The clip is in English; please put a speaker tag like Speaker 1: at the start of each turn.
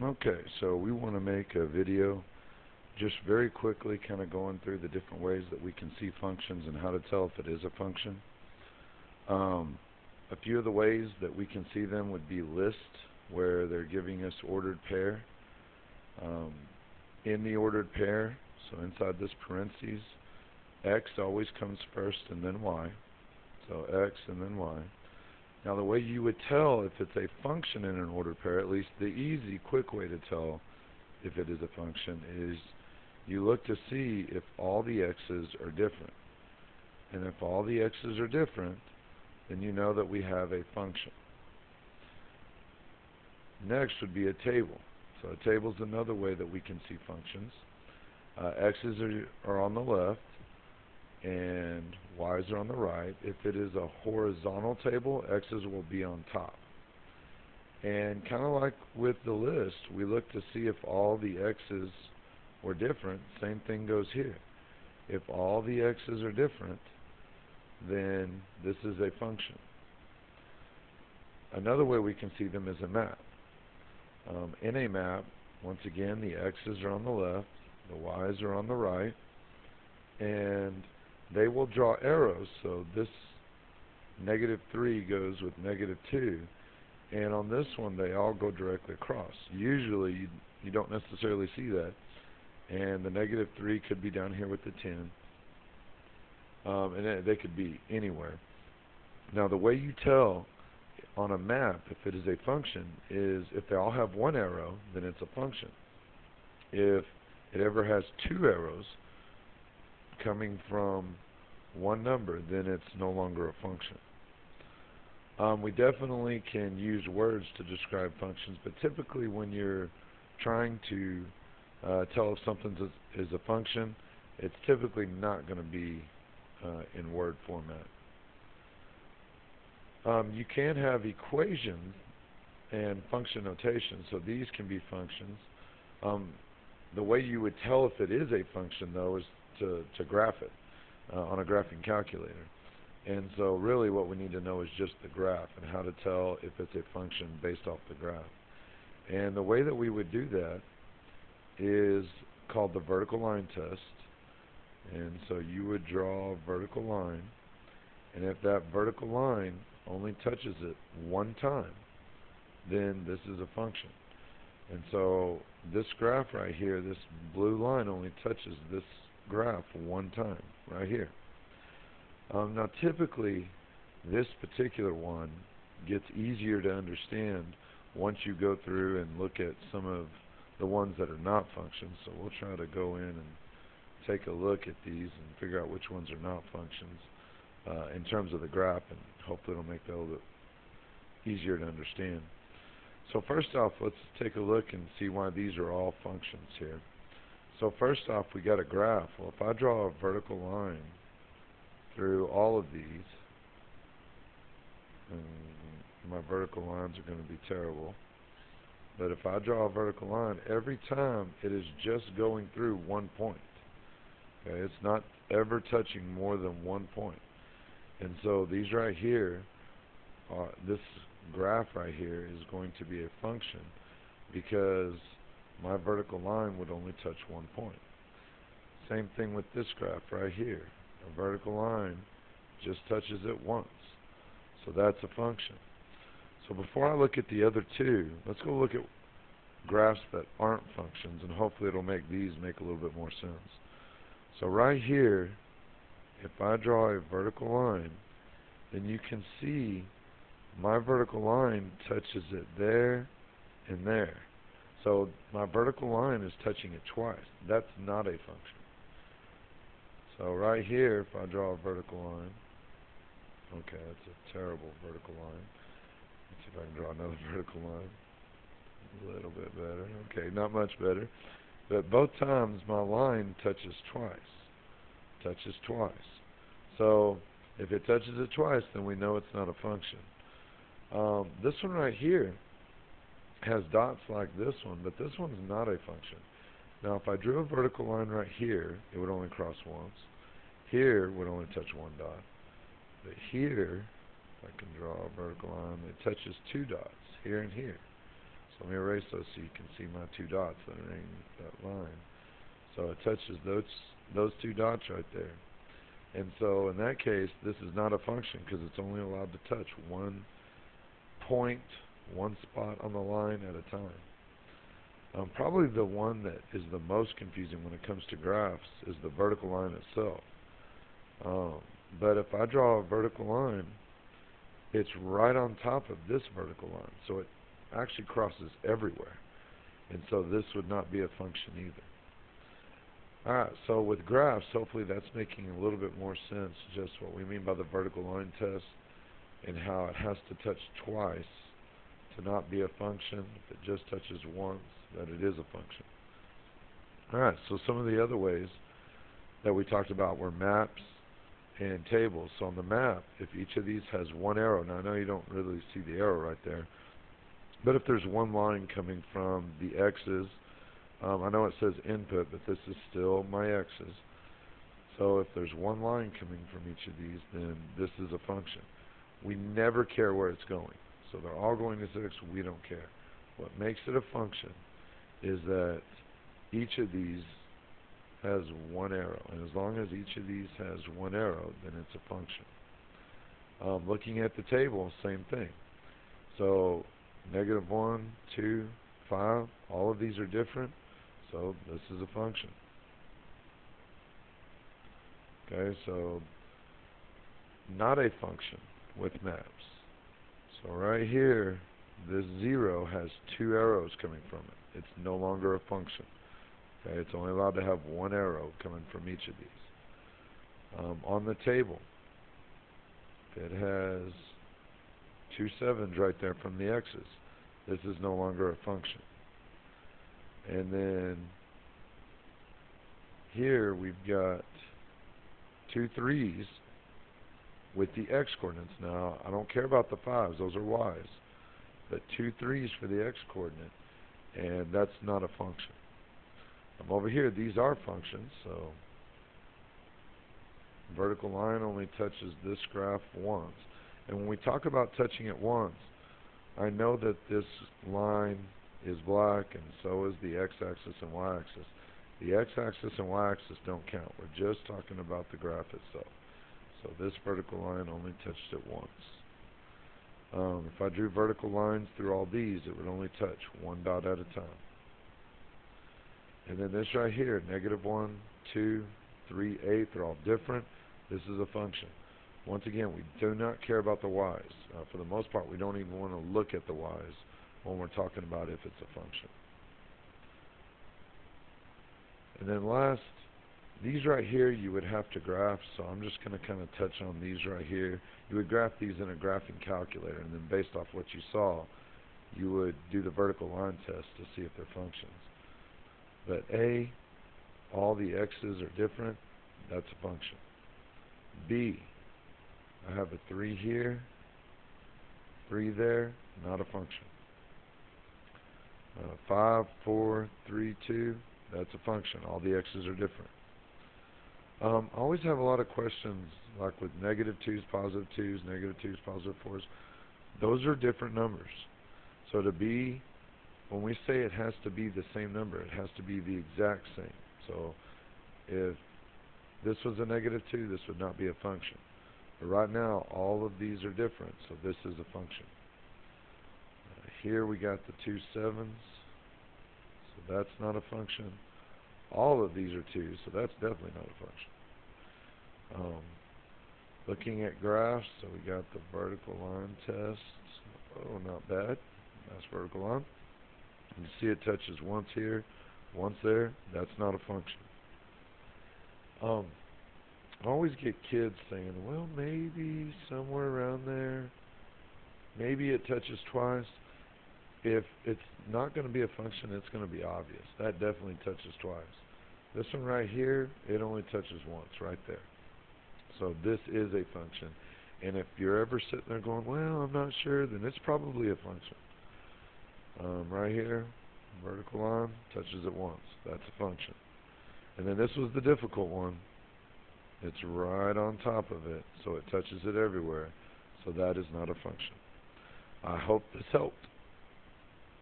Speaker 1: Okay, so we want to make a video just very quickly kind of going through the different ways that we can see functions and how to tell if it is a function. Um, a few of the ways that we can see them would be list, where they're giving us ordered pair. Um, in the ordered pair, so inside this parentheses, x always comes first and then y. So x and then y. Now the way you would tell if it's a function in an ordered pair, at least the easy, quick way to tell if it is a function, is you look to see if all the x's are different. And if all the x's are different, then you know that we have a function. Next would be a table. So a table is another way that we can see functions. X's are on the left and y's are on the right. If it is a horizontal table, x's will be on top. And kind of like with the list, we look to see if all the x's were different. Same thing goes here. If all the x's are different, then this is a function. Another way we can see them is a map. In a map, once again, the x's are on the left, the y's are on the right, and they will draw arrows. So this -3 goes with -2, and on this one they all go directly across. Usually you don't necessarily see that, and the -3 could be down here with the 10, and they could be anywhere. Now the way you tell on a map if it is a function is if they all have one arrow, then it's a function. If it ever has two arrows coming from one number, then it's no longer a function. We definitely can use words to describe functions, but typically when you're trying to tell if something is a function, it's typically not going to be in word format. You can have equations and function notation, so these can be functions. The way you would tell if it is a function, though, is to graph it on a graphing calculator. And so really what we need to know is just the graph and how to tell if it's a function based off the graph. And the way that we would do that is called the vertical line test. And so you would draw a vertical line, and if that vertical line only touches it one time, then this is a function. And so this graph right here, this blue line only touches this graph one time, right here. Now typically, this particular one gets easier to understand once you go through and look at some of the ones that are not functions. So we'll try to go in and take a look at these and figure out which ones are not functions in terms of the graph, and hopefully it'll make that a little bit easier to understand. So first off, let's take a look and see why these are all functions here. So first off, we got a graph. Well, if I draw a vertical line through all of these, and my vertical lines are going to be terrible, but if I draw a vertical line, every time it is just going through one point. Okay, it's not ever touching more than one point. And so these right here, this graph right here is going to be a function because my vertical line would only touch one point. Same thing with this graph right here. A vertical line just touches it once. So that's a function. So before I look at the other two, let's go look at graphs that aren't functions, and hopefully it'll make these make a little bit more sense. So right here, if I draw a vertical line, then you can see my vertical line touches it there and there. So my vertical line is touching it twice. That's not a function. So right here, if I draw a vertical line, okay, that's a terrible vertical line. Let's see if I can draw another vertical line. A little bit better. Okay, not much better. But both times my line touches twice. Touches twice. So if it touches it twice, then we know it's not a function. This one right here has dots like this one, but this one's not a function. Now if I drew a vertical line right here, it would only cross once. Here would only touch one dot. But here, if I can draw a vertical line, it touches two dots, here and here. So let me erase those so you can see my two dots that are in that line. So it touches those two dots right there. And so in that case, this is not a function because it's only allowed to touch one point, one spot on the line at a time. Probably the one that is the most confusing when it comes to graphs is the vertical line itself. But if I draw a vertical line, it's right on top of this vertical line. So it actually crosses everywhere. And so this would not be a function either. Alright, so with graphs, hopefully that's making a little bit more sense, just what we mean by the vertical line test and how it has to touch twice to not be a function. If it just touches once, that it is a function. Alright, so some of the other ways that we talked about were maps and tables. So on the map, if each of these has one arrow, now I know you don't really see the arrow right there, but if there's one line coming from the x's, I know it says input, but this is still my x's. So if there's one line coming from each of these, then this is a function. We never care where it's going. So they're all going to 6, we don't care. What makes it a function is that each of these has one arrow. And as long as each of these has one arrow, then it's a function. Looking at the table, same thing. So -1, 2, 5, all of these are different. So this is a function. Okay, so not a function with maps. So right here, this 0 has 2 arrows coming from it. It's no longer a function. Okay, it's only allowed to have one arrow coming from each of these. On the table, it has 2 7s right there from the x's. This is no longer a function. And then here we've got 2 3s with the x coordinates. Now, I don't care about the 5s, those are y's. But 2 3s for the x coordinate, and that's not a function. Over here, these are functions, so vertical line only touches this graph once. And when we talk about touching it once, I know that this line is black, and so is the x-axis and y-axis. The x-axis and y-axis don't count. We're just talking about the graph itself. So this vertical line only touched it once. If I drew vertical lines through all these, it would only touch one dot at a time. And then this right here, -1, 2, 3, 8, they're all different. This is a function. Once again, we do not care about the y's. For the most part, we don't even want to look at the y's when we're talking about if it's a function. And then last, these right here you would have to graph, so I'm just going to kind of touch on these right here. You would graph these in a graphing calculator, and then based off what you saw, you would do the vertical line test to see if they're functions. But A, all the x's are different, that's a function. B, I have a 3 here, 3 there, not a function. 5, 4, 3, 2, that's a function. All the x's are different. I always have a lot of questions, like with -2s, +2s, -2s, +4s. Those are different numbers. So to be, when we say it has to be the same number, it has to be the exact same. So if this was a -2, this would not be a function. But right now, all of these are different, so this is a function. Here we got the 2 7s, so that's not a function. All of these are 2s, so that's definitely not a function. Looking at graphs, so we got the vertical line test. Oh, not bad. Nice vertical line. You can see it touches once here, once there. That's not a function. I always get kids saying, well, maybe somewhere around there, maybe it touches twice. If it's not going to be a function, it's going to be obvious. That definitely touches twice. This one right here, it only touches once, right there. So this is a function. And if you're ever sitting there going, well, I'm not sure, then it's probably a function. Right here, vertical line, touches it once. That's a function. And then this was the difficult one. It's right on top of it, so it touches it everywhere. So that is not a function. I hope this helped.